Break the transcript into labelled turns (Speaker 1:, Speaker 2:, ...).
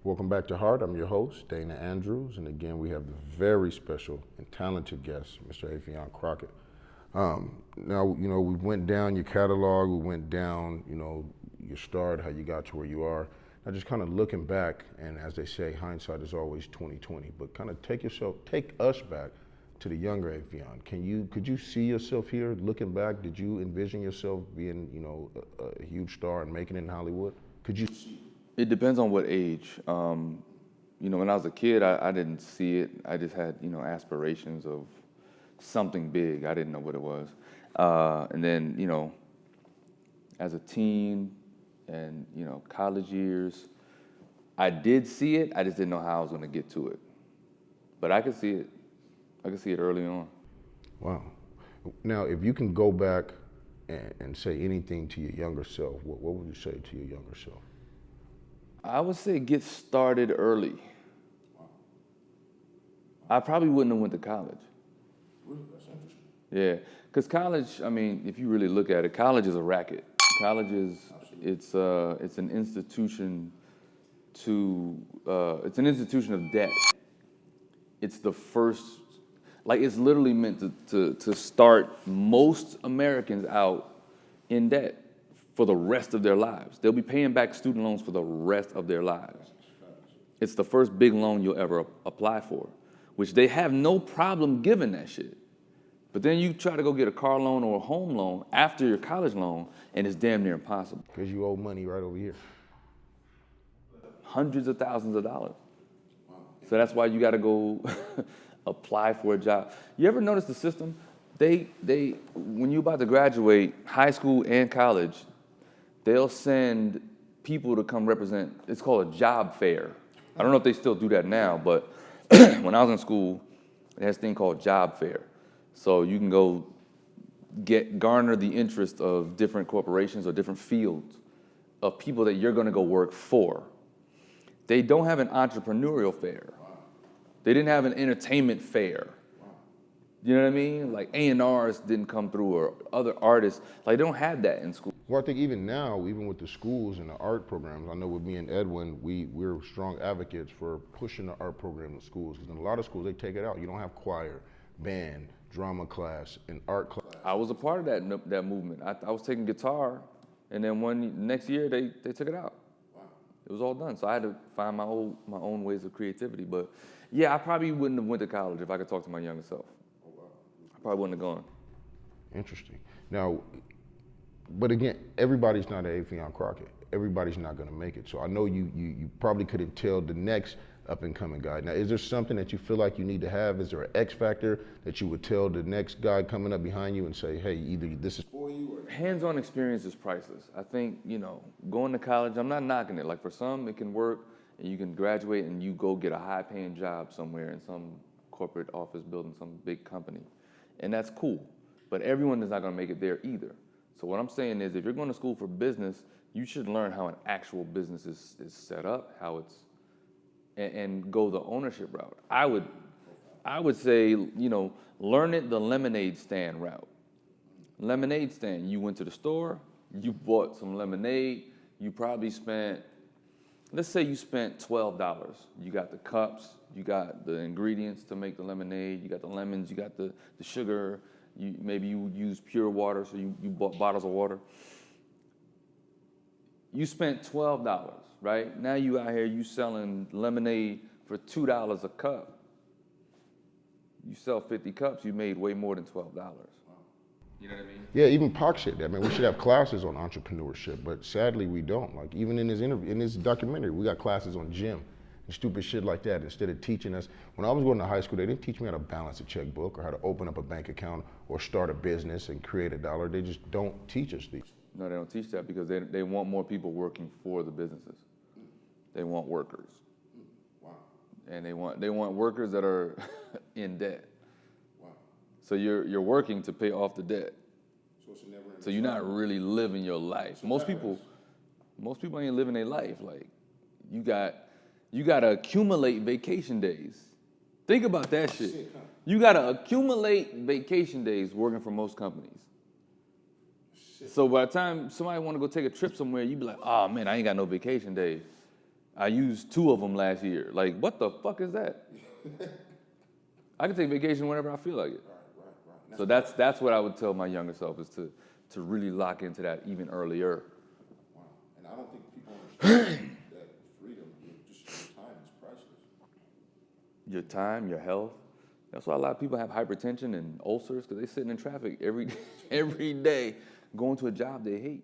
Speaker 1: Welcome back to Heart. I'm your host, Dana Andrews, and again we have the very special and talented guest, Mr. Affion Crocket. Now, we went down your catalog, we went down, your start, how you got to where you are. Now, just kind of looking back, and as they say, hindsight is always 20/20. But kind of take us back to the younger Affion. Could you see yourself here, looking back? Did you envision yourself being, a huge star and making it in Hollywood? Could you see?
Speaker 2: It depends on what age. When I was a kid, I didn't see it. I just had, aspirations of something big. I didn't know what it was. And then, as a teen and, college years, I did see it. I just didn't know how I was going to get to it. But I could see it. I could see it early on.
Speaker 1: Wow. Now, if you can go back and say anything to your younger self, what would you say to your younger self?
Speaker 2: I would say get started early. Wow. I probably wouldn't have went to college.
Speaker 1: Really? That's interesting.
Speaker 2: Yeah, because college, if you really look at it, college is a racket. College is, it's an institution it's an institution of debt. It's the first, it's literally meant to start most Americans out in debt for the rest of their lives. They'll be paying back student loans for the rest of their lives. It's the first big loan you'll ever apply for, which they have no problem giving that shit. But then you try to go get a car loan or a home loan after your college loan, and it's damn near impossible.
Speaker 1: Because you owe money right over here.
Speaker 2: Hundreds of thousands of dollars. So that's why you got to go apply for a job. You ever notice the system? They when you're about to graduate high school and college, they'll send people to come represent. It's called a job fair. I don't know if they still do that now, but when I was in school, they had this thing called job fair. So you can go garner the interest of different corporations or different fields of people that you're going to go work for. They don't have an entrepreneurial fair. They didn't have an entertainment fair. You know what I mean? Like A&Rs didn't come through, or other artists. They don't have that in school.
Speaker 1: Well, I think even now, even with the schools and the art programs, I know with me and Edwin, we're strong advocates for pushing the art program in schools. Because in a lot of schools, they take it out. You don't have choir, band, drama class, and art class.
Speaker 2: I was a part of that movement. I was taking guitar, and then next year, they took it out. Wow. It was all done. So I had to find my own ways of creativity. But yeah, I probably wouldn't have went to college if I could talk to my younger self. Probably wouldn't have gone.
Speaker 1: Interesting. Now, but again, everybody's not an Affion Crocket. Everybody's not going to make it. So I know you probably couldn't tell the next up-and-coming guy. Now, is there something that you feel like you need to have? Is there an X factor that you would tell the next guy coming up behind you and say, hey, either this is for you or...
Speaker 2: Hands-on experience is priceless. I think, going to college, I'm not knocking it. Like for some, it can work, and you can graduate and you go get a high-paying job somewhere in some corporate office building, some big company. And that's cool, but everyone is not going to make it there either. So what I'm saying is, if you're going to school for business, you should learn how an actual business is set up, how it's, and go the ownership route. I would say, learn it the lemonade stand route. Lemonade stand, you went to the store, you bought some lemonade, you probably spent, let's say you spent $12. You got the cups, you got the ingredients to make the lemonade, you got the lemons, you got the sugar, maybe you use pure water, so you bought bottles of water. You spent $12, right? Now you out here, you selling lemonade for $2 a cup. You sell 50 cups, you made way more than $12. You know what I mean?
Speaker 1: Yeah, even Pac said that. We should have classes on entrepreneurship, but sadly we don't. Like even in this documentary, we got classes on gym and stupid shit like that. Instead of teaching us, when I was going to high school, they didn't teach me how to balance a checkbook or how to open up a bank account or start a business and create a dollar. They just don't teach us these.
Speaker 2: No, they don't teach that because they want more people working for the businesses. They want workers.
Speaker 1: Wow.
Speaker 2: And they want workers that are in debt.
Speaker 1: Wow.
Speaker 2: So you're working to pay off the debt. So you're not really living your life. Most people ain't living their life. Like you gotta accumulate vacation days. Think about that shit. You gotta accumulate vacation days working for most companies. So by the time somebody want to go take a trip somewhere, you be like, oh man, I ain't got no vacation days. I used 2 of them last year. Like, what the fuck is that? I can take vacation whenever I feel like it.
Speaker 1: Right.
Speaker 2: So that's what I would tell my younger self is to really lock into that even earlier.
Speaker 1: Wow. And I don't think people understand that freedom, just your time is priceless.
Speaker 2: Your time, your health. That's why a lot of people have hypertension and ulcers because they're sitting in traffic every day going to a job they hate.